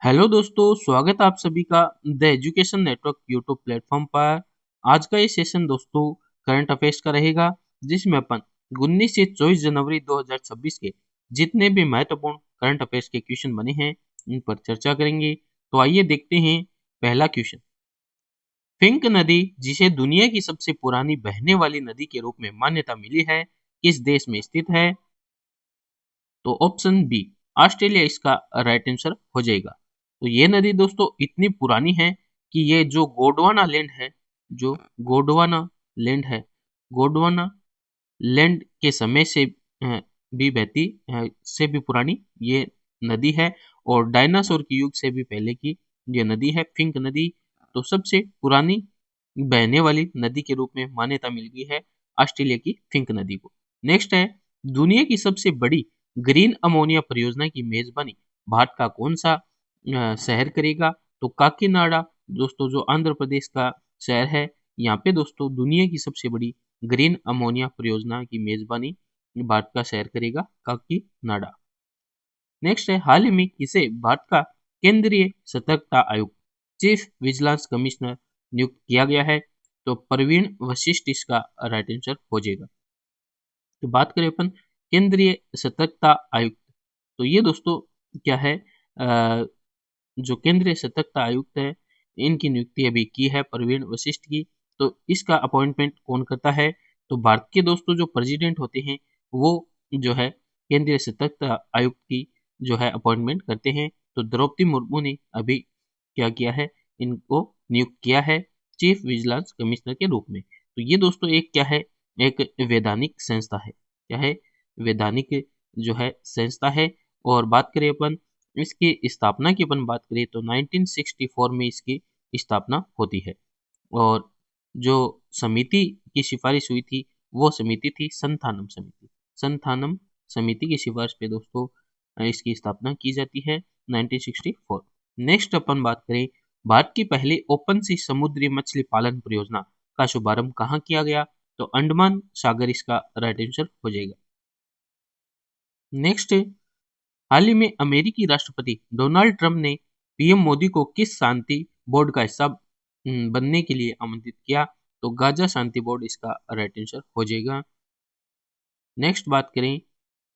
Hello दोस्तों, स्वागत है आप सभी का the education network YouTube platform पर। आज का ये सेशन दोस्तों करंट अफेयर्स का रहेगा, जिसमें अपन 19 से 24 जनवरी 2026 के जितने भी महत्वपूर्ण करंट अफेयर्स के क्वेश्चन बने हैं उन पर चर्चा करेंगे। तो आइए देखते हैं पहला क्वेश्चन। फिंक नदी, जिसे दुनिया की सबसे पुरानी बहने वाली नदी के रूप में मान्यता मिली है, किस देश में स्थित है? तो ऑप्शन बी ऑस्ट्रेलिया इसका राइट आंसर हो जाएगा। तो ये नदी दोस्तों इतनी पुरानी है कि ये जो गोंडवाना लैंड है, जो गोंडवाना लैंड है, गोंडवाना लैंड के समय से भी बहती से भी पुरानी ये नदी है, और डायनासोर के युग से भी पहले की ये नदी है फिंक नदी। तो सबसे पुरानी बहने वाली नदी के रूप में मान्यता मिल गई है ऑस्ट्रेलिया की फिंक नदी को। नेक्स्ट है, दुनिया की सबसे बड़ी ग्रीन अमोनिया परियोजना की मेजबानी भारत का कौन सा शहर करेगा? तो काकीनाडा दोस्तों, जो आंध्र प्रदेश का शहर है, यहाँ पे दोस्तों दुनिया की सबसे बड़ी ग्रीन अमोनिया परियोजना की मेजबानी भारत का शहर करेगा काकीनाडा। नेक्स्ट है, हाल ही में किसे भारत का केंद्रीय सतर्कता आयुक्त चीफ विजिलेंस कमिश्नर नियुक्त किया गया है? तो प्रवीण वशिष्ठ इसका राइट आंसर हो जाएगा। तो बात करें अपन केंद्रीय सतर्कता आयुक्त, तो ये दोस्तों क्या है, जो केंद्रीय सतर्कता आयुक्त है, इनकी नियुक्ति अभी की है प्रवीण वशिष्ठ की। तो इसका अपॉइंटमेंट कौन करता है? तो भारत के दोस्तों जो प्रेसिडेंट होते हैं वो जो है केंद्रीय सतर्कता आयुक्त की जो है अपॉइंटमेंट करते हैं। तो द्रौपदी मुर्मू ने अभी क्या किया है, इनको नियुक्त किया है चीफ विजिलेंस कमिश्नर के रूप में। तो ये दोस्तों एक क्या है, एक वैधानिक संस्था है। क्या है? वैधानिक जो है संस्था है। और बात करें अपन इसकी स्थापना की, अपन बात करें तो 1964 में इसकी स्थापना होती है। और जो समिति की सिफारिश हुई थी वो समिति थी संथानम समिति। संथानम समिति की सिफारिश पे दोस्तों इसकी स्थापना की जाती है 1964। नेक्स्ट अपन बात करें, भारत की पहली ओपन सी समुद्री मछली पालन परियोजना का शुभारंभ कहाँ किया गया? तो अंडमान सागर इसका राइट आंसर हो जाएगा। नेक्स्ट, हाल ही में अमेरिकी राष्ट्रपति डोनाल्ड ट्रंप ने पीएम मोदी को किस शांति बोर्ड का हिस्सा बनने के लिए आमंत्रित किया? तो गाजा शांति बोर्ड इसका राइट आंसर हो जाएगा। नेक्स्ट बात करें,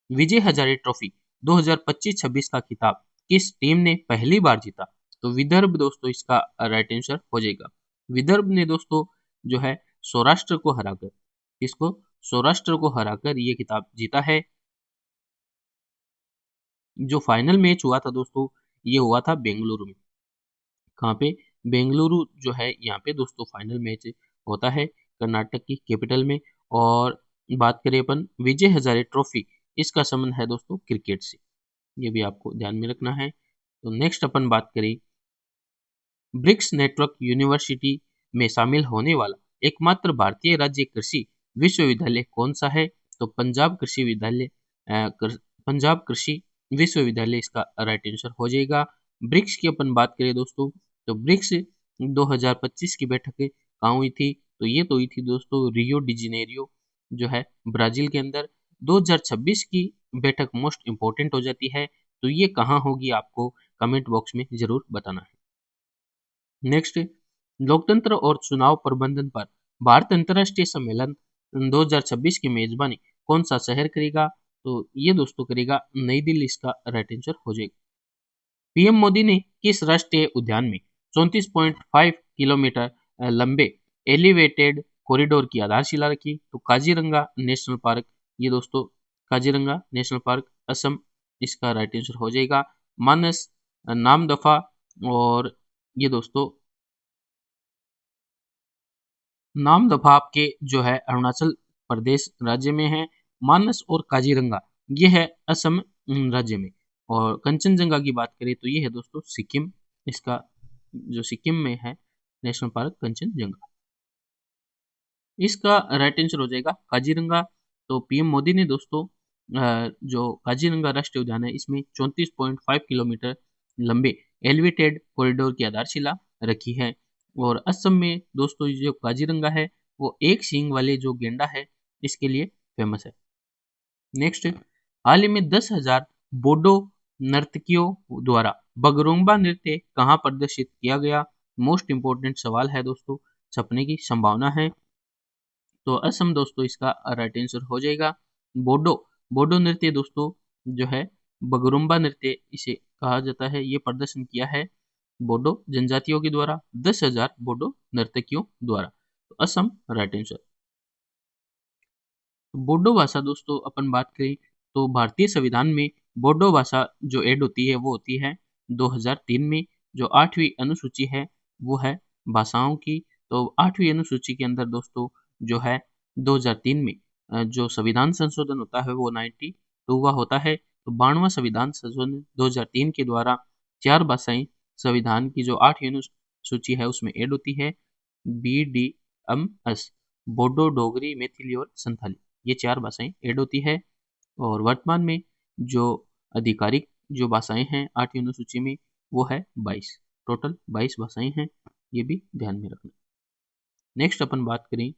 विजय हजारे ट्रॉफी 2025-26 का खिताब किस टीम ने पहली बार जीता? तो विदर्भ दोस्तों इसका राइट आंसर हो जाएगा। विदर्भ ने दोस्तों जो है सौराष्ट्र को हराकर, इसको सौराष्ट्र को हराकर ये खिताब जीता है। जो फाइनल मैच हुआ था दोस्तों, ये हुआ था बेंगलुरु में। कहाँ पे? बेंगलुरु जो है यहाँ पे दोस्तों फाइनल मैच होता है कर्नाटक की कैपिटल में। और बात करें अपन विजय हजारे ट्रॉफी, इसका संबंध है दोस्तों क्रिकेट से, ये भी आपको ध्यान में रखना है। तो नेक्स्ट अपन बात करें, ब्रिक्स नेटवर्क यूनिवर्सिटी में शामिल होने वाला एकमात्र भारतीय राज्य कृषि विश्वविद्यालय कौन सा है? तो पंजाब कृषि विद्यालय, पंजाब कृषि विश्वविद्यालय इसका राइट आंसर हो जाएगा। ब्रिक्स की अपन बात करें दोस्तों, तो ब्रिक्स 2025 की बैठक कहाँ हुई थी? तो ये तो हुई थी दोस्तों रियो डी जेनेरियो जो है ब्राजील के अंदर। 2026 की बैठक मोस्ट इंपोर्टेंट हो जाती है, तो ये कहाँ होगी आपको कमेंट बॉक्स में जरूर बताना है। नेक्स्ट, लोकतंत्र और चुनाव प्रबंधन पर भारत अंतर्राष्ट्रीय सम्मेलन 2026 की मेजबानी कौन सा शहर करेगा? तो ये दोस्तों करेगा नई दिल्ली, इसका राइट आंसर हो जाएगा। पीएम मोदी ने किस राष्ट्रीय उद्यान में 34.5 किलोमीटर लंबे एलिवेटेड कॉरिडोर की आधारशिला रखी? तो काजीरंगा नेशनल पार्क, ये दोस्तों काजीरंगा नेशनल पार्क असम, इसका राइट आंसर हो जाएगा। मानस, नामदफा, और ये दोस्तों नामदफा आपके जो है अरुणाचल प्रदेश राज्य में है। मानस और काजीरंगा ये है असम राज्य में। और कंचनजंगा की बात करें तो ये है दोस्तों सिक्किम, इसका जो सिक्किम में है नेशनल पार्क कंचनजंगा, इसका राइट आंसर हो जाएगा काजीरंगा। तो पीएम मोदी ने दोस्तों जो काजीरंगा राष्ट्रीय उद्यान है इसमें 34.5 किलोमीटर लंबे एलिवेटेड कॉरिडोर की आधारशिला रखी है। और असम में दोस्तों जो काजीरंगा है वो एक सींग वाले जो गेंडा है इसके लिए फेमस है। नेक्स्ट, हाल ही में 10,000 बोडो नर्तकियों द्वारा बगरुम्बा नृत्य कहाँ प्रदर्शित किया गया? मोस्ट इंपोर्टेंट सवाल है दोस्तों, छपने की संभावना है। तो असम दोस्तों इसका राइट आंसर हो जाएगा। बोडो बोडो नृत्य दोस्तों जो है बगरुम्बा नृत्य इसे कहा जाता है, ये प्रदर्शन किया है बोडो जनजातियों के द्वारा 10,000 बोडो नर्तकियों द्वारा। तो असम राइट आंसर। बोडो भाषा दोस्तों अपन बात करें तो भारतीय संविधान में बोडो भाषा जो ऐड होती है वो होती है 2003 में। जो 8वीं अनुसूची है वो है भाषाओं की। तो 8वीं अनुसूची के अंदर दोस्तों जो है 2003 में जो संविधान संशोधन होता है वो 92 का होता है। तो 92वां संविधान संशोधन 2003 के द्वारा 4 भाषाएं संविधान की जो 8वीं अनुसूची है उसमें ऐड होती है। BDMS बोडो, डोगरी, मैथिली और संथाली, ये 4 भाषाएं ऐड होती है। और वर्तमान में जो आधिकारिक जो भाषाएं हैं 8वीं अनुसूची में वो है 22, टोटल 22 भाषाएं हैं, ये भी ध्यान में रखना। नेक्स्ट अपन बात करें,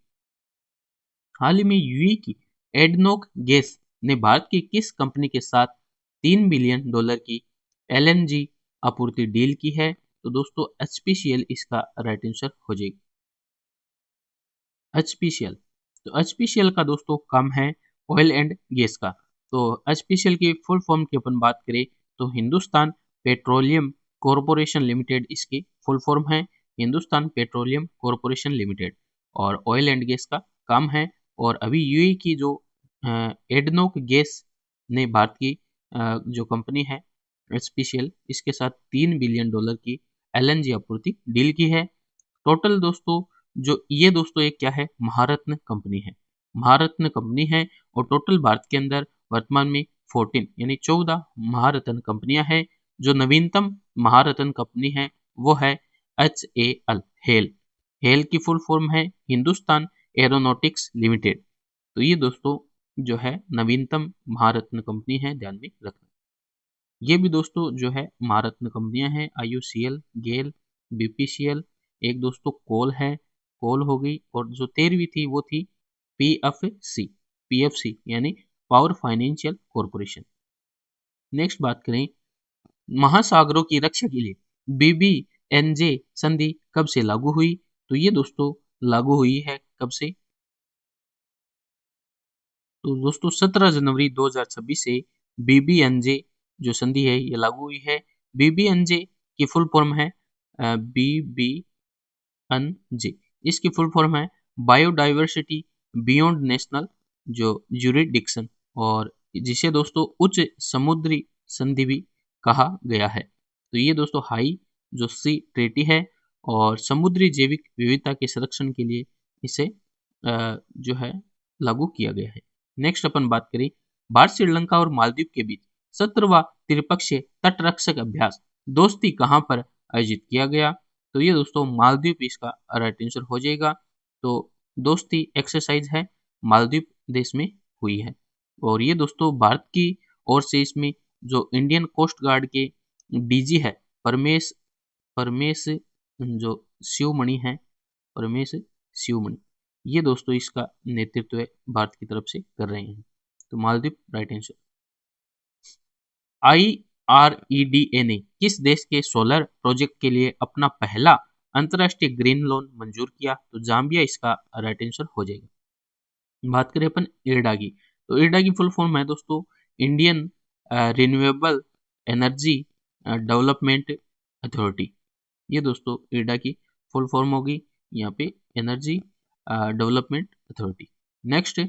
हाल ही में यूएई की एडनोक गैस ने भारत की किस कंपनी के साथ $3 बिलियन की LNG आपूर्ति डील की है? तो दोस्तों HPCL इसका राइट आंसर हो जाएगा। HPCL, तो HPCL का दोस्तों काम है ऑयल एंड गैस का। तो HPCL की फुल फॉर्म की अपन बात करें तो हिंदुस्तान पेट्रोलियम कॉरपोरेशन लिमिटेड इसकी फुल फॉर्म है, हिंदुस्तान पेट्रोलियम कॉरपोरेशन लिमिटेड, और ऑयल एंड गैस का काम है। और अभी यूएई की जो एडनोक गैस ने भारत की जो कंपनी है HPCL इसके साथ $3 बिलियन की LNG आपूर्ति डील की है। टोटल दोस्तों जो ये दोस्तों एक क्या है, महारत्न कंपनी है, महारत्न कंपनी है। और टोटल भारत के अंदर वर्तमान में 14 यानी 14 महारत्न कंपनियां हैं। जो नवीनतम महारत्न कंपनी है वो है HAL, हेल, हेल की फुल फॉर्म है हिंदुस्तान एरोनॉटिक्स लिमिटेड। तो ये दोस्तों जो है नवीनतम महारत्न कंपनी है, ध्यान में रखना। ये भी दोस्तों जो है महारत्न कंपनियां हैं, IOCL, गेल, BPCL, एक दोस्तों कोल है, कोल हो गई, और जो 13वीं थी वो थी PFC यानी पावर फाइनेंशियल कॉरपोरेशन। नेक्स्ट बात करें, महासागरों की रक्षा के लिए BBNJ संधि कब से लागू हुई? तो ये दोस्तों लागू हुई है कब से? तो दोस्तों 17 जनवरी 2026 से BBNJ जो संधि है ये लागू हुई है। BBNJ की फुल फॉर्म है BBNJ, इसकी फुल फॉर्म है बायोडाइवर्सिटी बियॉन्ड नेशनल जो ज्यूरिडिक्शन, और जिसे दोस्तों उच्च समुद्री संधि भी कहा गया है। तो ये दोस्तों हाई जो सी ट्रेटी है और समुद्री जैविक विविधता के संरक्षण के लिए इसे जो है लागू किया गया है। नेक्स्ट अपन बात करें, भारत श्रीलंका और मालदीव के बीच 17वां त्रिपक्षीय तटरक्षक अभ्यास दोस्ती कहाँ पर आयोजित किया गया? तो ये दोस्तों मालदीव इसका राइट आंसर हो जाएगा। तो दोस्ती एक्सरसाइज है मालदीव देश में हुई है। और ये दोस्तों भारत की ओर से इसमें जो इंडियन कोस्ट गार्ड के DG है परमेश परमेश जो शिवमणि है, परमेश शिवमणि, ये दोस्तों इसका नेतृत्व भारत की तरफ से कर रहे हैं। तो मालदीव राइट आंसर। IREDA ने किस देश के सोलर प्रोजेक्ट के लिए अपना पहला अंतरराष्ट्रीय ग्रीन लोन मंजूर किया? तो जाम्बिया इसका राइट आंसर हो जाएगा। बात करें अपन इरडा की, तो इरडा की फुल फॉर्म है दोस्तों Indian renewable energy development authority. ये दोस्तों इरडा की फुल फॉर्म होगी यहाँ पे एनर्जी डेवलपमेंट अथॉरिटी। नेक्स्ट,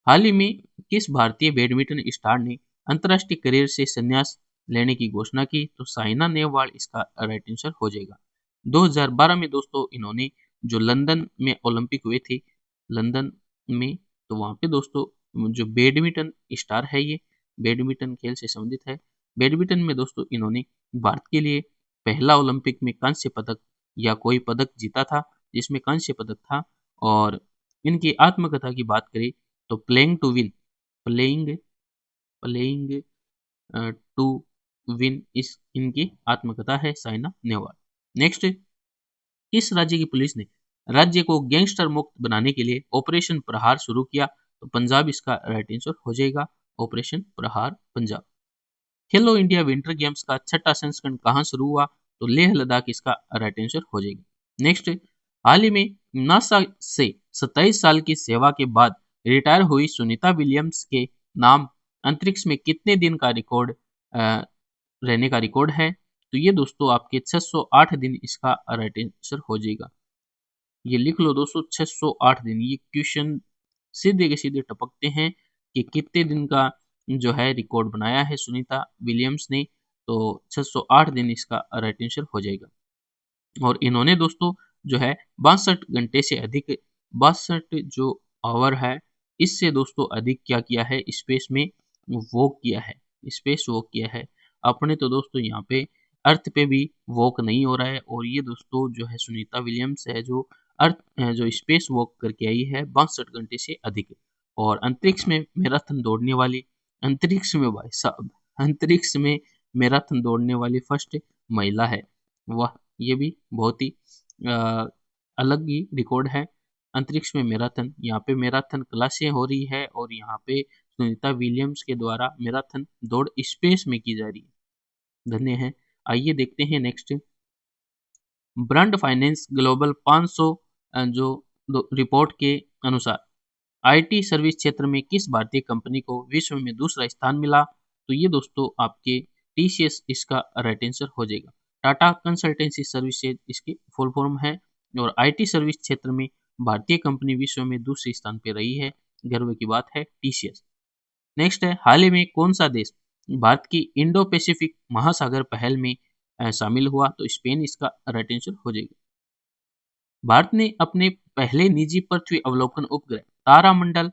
हाल ही में किस भारतीय बैडमिंटन स्टार ने अंतर्राष्ट्रीय करियर से संन्यास लेने की घोषणा की? तो साइना नेहवाल इसका राइट आंसर हो जाएगा। 2012 में दोस्तों इन्होंने जो लंदन में ओलंपिक हुए थे लंदन में, तो वहां पे दोस्तों जो बैडमिंटन स्टार है ये बैडमिंटन खेल से संबंधित है। बैडमिंटन में दोस्तों इन्होंने भारत के लिए पहला ओलंपिक में कांस्य पदक या कोई पदक जीता था जिसमें कांस्य पदक था। और इनकी आत्मकथा की बात करें तो playing to win, playing playing to win इस इनकी आत्मकथा है साइना नेहवाल। नेक्स्ट, किस राज्य की पुलिस ने राज्य को गैंगस्टर मुक्त बनाने के लिए ऑपरेशन प्रहार शुरू किया? तो पंजाब इसका राइट आंसर हो जाएगा, ऑपरेशन प्रहार पंजाब। खेलो इंडिया विंटर गेम्स का छठा संस्करण कहाँ शुरू हुआ? तो लेह लद्दाख इसका राइट आंसर हो जाएगा। नेक्स्ट, हाल ही में नासा से 27 साल की सेवा के बाद रिटायर हुई सुनीता विलियम्स के नाम अंतरिक्ष में कितने दिन का रिकॉर्ड रहने का रिकॉर्ड है? तो ये दोस्तों आपके 608 दिन इसका राइट आंसर हो जाएगा। ये लिख लो दोस्तों, 608 दिन। ये क्वेश्चन सीधे के सीधे टपकते हैं कि कितने दिन का जो है रिकॉर्ड बनाया है सुनीता विलियम्स ने, तो 608 दिन इसका राइट आंसर हो जाएगा। और इन्होंने दोस्तों जो है 62 घंटे से अधिक, 62 जो आवर है, इससे दोस्तों अधिक क्या किया है, स्पेस में वॉक किया है, स्पेस वॉक किया है। अपने तो दोस्तों यहाँ पे अर्थ पे भी वॉक नहीं हो रहा है, और ये दोस्तों जो है सुनीता विलियम्स है जो अर्थ जो स्पेस वॉक करके आई है 62 घंटे से अधिक। और अंतरिक्ष में मैराथन दौड़ने वाली, अंतरिक्ष में भाई साहब, अंतरिक्ष में मैराथन दौड़ने वाली फर्स्ट महिला है। वाह, ये भी बहुत ही अ, अलग ही रिकॉर्ड है। अंतरिक्ष में मैराथन, यहाँ पे मैराथन क्लासें हो रही है और यहाँ पे सुनीता विलियम्स के द्वारा मैराथन दौड़ स्पेस में की जा रही है। धन्य है। आइए देखते हैं नेक्स्ट। ब्रांड फाइनेंस ग्लोबल 500 जो रिपोर्ट के अनुसार आईटी सर्विस क्षेत्र में किस भारतीय कंपनी को विश्व में दूसरा स्थान मिला? तो ये दोस्तों आपके टीसीएस इसका राइट आंसर हो जाएगा। टाटा कंसल्टेंसी सर्विसेज इसकी फुल फॉर्म है, और आईटी सर्विस क्षेत्र में भारतीय कंपनी विश्व में दूसरे स्थान पर रही है, गर्व की बात है टीसीएस। नेक्स्ट है, हाल ही में कौन सा देश भारत की इंडो पैसिफिक महासागर पहल में शामिल हुआ? तो स्पेन इसका राइट आंसर हो जाएगा। भारत ने अपने पहले निजी पृथ्वी अवलोकन उपग्रह तारामंडल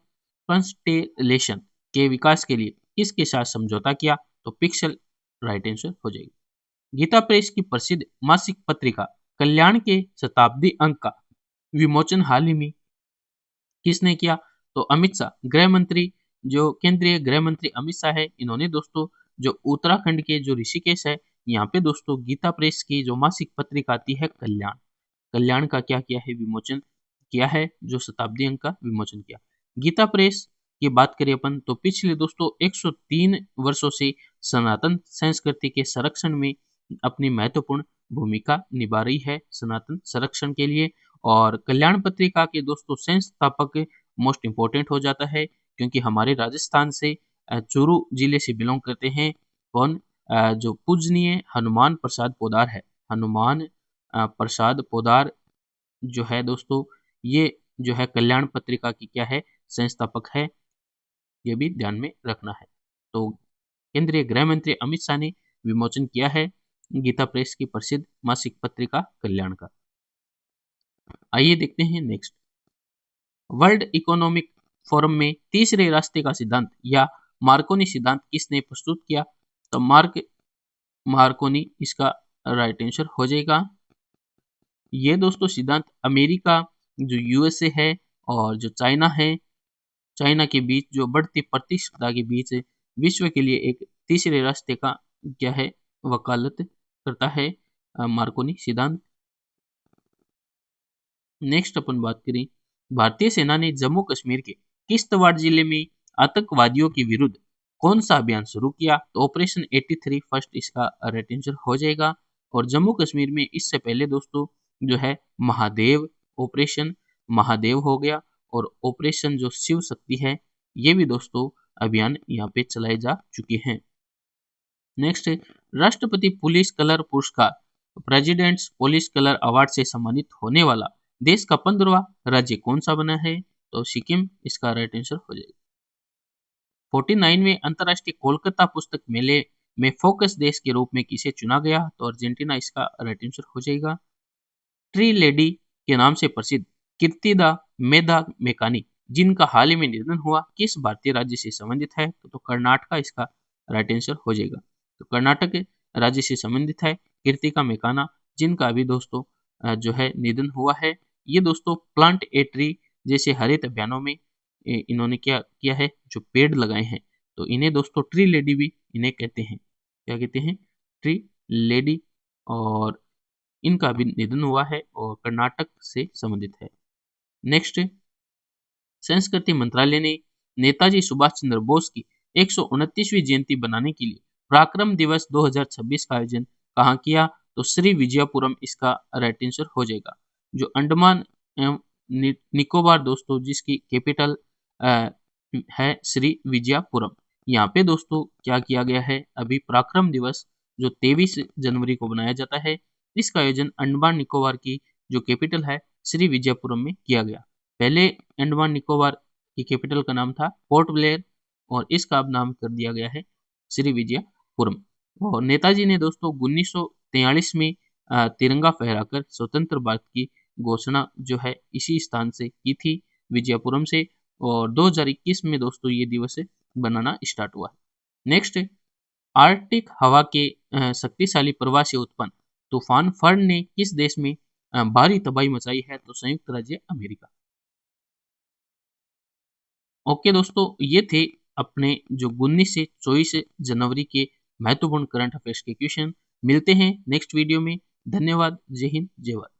कंस्टेलेशन के विकास के लिए किसके साथ समझौता किया? तो पिक्सल राइट आंसर हो जाएगा। गीता प्रेस की प्रसिद्ध मासिक पत्रिका कल्याण के शताब्दी अंक का विमोचन हाल ही में किसने किया? तो अमित शाह, गृह मंत्री, जो केंद्रीय गृह मंत्री अमित शाह है, इन्होंने दोस्तों जो उत्तराखंड के जो ऋषिकेश है, यहाँ पे दोस्तों गीता प्रेस की जो मासिक पत्रिका आती है कल्याण, कल्याण का क्या किया है, विमोचन किया है, जो शताब्दी अंक का विमोचन किया। गीता प्रेस की बात करें अपन, तो पिछले दोस्तों 103 वर्षों से सनातन संस्कृति के संरक्षण में अपनी महत्वपूर्ण भूमिका निभा रही है, सनातन संरक्षण के लिए। और कल्याण पत्रिका के दोस्तों संस्थापक मोस्ट इम्पोर्टेंट हो जाता है, क्योंकि हमारे राजस्थान से चूरू जिले से बिलोंग करते हैं। कौन? जो पूजनीय हनुमान प्रसाद पोदार है, हनुमान प्रसाद पोदार जो है दोस्तों, ये जो है कल्याण पत्रिका की क्या है, संस्थापक है। ये भी ध्यान में रखना है। तो केंद्रीय गृह मंत्री अमित शाह ने विमोचन किया है गीता प्रेस की प्रसिद्ध मासिक पत्रिका कल्याण का। आइए देखते हैं नेक्स्ट। वर्ल्ड इकोनॉमिक फोरम में तीसरे रास्ते का सिद्धांत या मार्कोनी सिद्धांत किसने प्रस्तुत किया? तो मार्कोनी इसका राइट आंसर हो जाएगा। ये दोस्तों सिद्धांत अमेरिका, जो यूएसए है और जो चाइना है, चाइना के बीच जो बढ़ती प्रतिस्पर्धा के बीच विश्व के लिए एक तीसरे रास्ते का क्या है, वकालत करता है मार्कोनी सिद्धांत। नेक्स्ट अपन बात करें, भारतीय सेना ने जम्मू कश्मीर के किश्तवाड़ जिले में आतंकवादियों के विरुद्ध कौन सा अभियान शुरू किया? तो ऑपरेशन 83 फर्स्ट इसका राइट आंसर हो जाएगा। और जम्मू कश्मीर में इससे पहले दोस्तों जो है महादेव, ऑपरेशन महादेव हो गया, और ऑपरेशन जो शिव शक्ति है, ये भी दोस्तों अभियान यहाँ पे चलाए जा चुके हैं। नेक्स्ट है, राष्ट्रपति पुलिस कलर पुरस्कार प्रेसिडेंट्स पुलिस कलर अवार्ड से सम्मानित होने वाला देश का 15वां राज्य कौन सा बना है? तो सिक्किम इसका राइट आंसर हो जाएगा। 49वें अंतर्राष्ट्रीय कोलकाता पुस्तक मेले में फोकस देश के रूप में किसे चुना गया? तो अर्जेंटीना इसका राइट आंसर हो जाएगा। ट्री लेडी के नाम से प्रसिद्ध कीर्तिदा मेधा मेकानी, जिनका हाल ही में निधन हुआ, किस भारतीय राज्य से संबंधित है? तो कर्नाटका इसका राइट आंसर हो जाएगा। तो कर्नाटक राज्य से संबंधित है कीर्तिका मेकाना, जिनका अभी दोस्तों जो है निधन हुआ है। ये दोस्तों प्लांट ए ट्री जैसे हरित अभियानों में इन्होंने क्या किया है, जो पेड़ लगाए हैं, तो इन्हें दोस्तों ट्री लेडी भी इन्हें कहते हैं। क्या कहते हैं? Tree lady. और इनका भी निधन हुआ है और कर्नाटक से संबंधित है। नेक्स्ट, संस्कृति मंत्रालय ने नेताजी सुभाष चंद्र बोस की 129वीं जयंती बनाने के लिए पराक्रम दिवस 2026 का आयोजन कहाँ किया? तो श्री विजयपुरम इसका राइट आंसर हो जाएगा। जो अंडमान एवं निकोबार दोस्तों जिसकी कैपिटल है श्री विजयपुरम। यहाँ पे दोस्तों क्या किया गया है, अभी पराक्रम दिवस जो 23 जनवरी को बनाया जाता है, इसका आयोजन अंडमान निकोबार की जो कैपिटल है श्री विजयपुरम में किया गया। पहले अंडमान निकोबार की कैपिटल का नाम था पोर्ट ब्लेयर और इसका अब नाम कर दिया गया है श्री विजयपुरम। और नेताजी ने दोस्तों 1943 में तिरंगा फहराकर स्वतंत्र भारत की घोषणा जो है इसी स्थान से की थी, विजयपुरम से। और 2021 में दोस्तों ये दिवस बनाना स्टार्ट हुआ है। नेक्स्ट, आर्कटिक हवा के शक्तिशाली प्रवाह से उत्पन्न तूफान फर्न ने किस देश में भारी तबाही मचाई है? तो संयुक्त राज्य अमेरिका। ओके दोस्तों, ये थे अपने जो 19 से 24 जनवरी के महत्वपूर्ण करंट अफेयर्स के क्वेश्चन। मिलते हैं नेक्स्ट वीडियो में। धन्यवाद। जय हिंद, जय भारत।